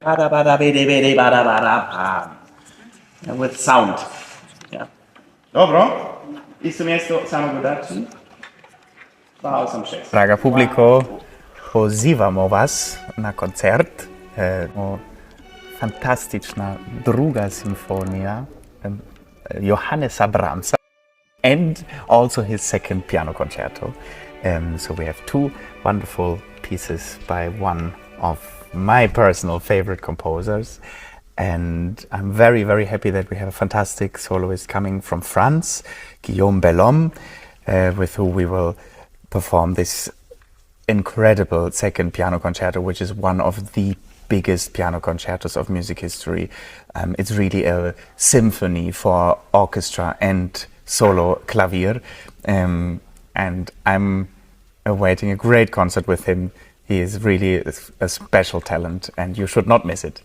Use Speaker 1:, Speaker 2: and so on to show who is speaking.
Speaker 1: And with sound. Yeah. Dobro. Isto mjesto, samo gledači. Hvala sam šest.
Speaker 2: Draga publiko, pozivamo vas na koncert. Fantastična druga simfonija Johannesa Brahmsa and also his second piano concerto. So we have two wonderful pieces by one of my personal favorite composers. And I'm very, very happy that we have a fantastic soloist coming from France, Guillaume Bellhomme, with who we will perform this incredible second piano concerto, which is one of the biggest piano concertos of music history. It's really a symphony for orchestra and solo clavier. And I'm awaiting a great concert with him. He is really a special talent and you should not miss it.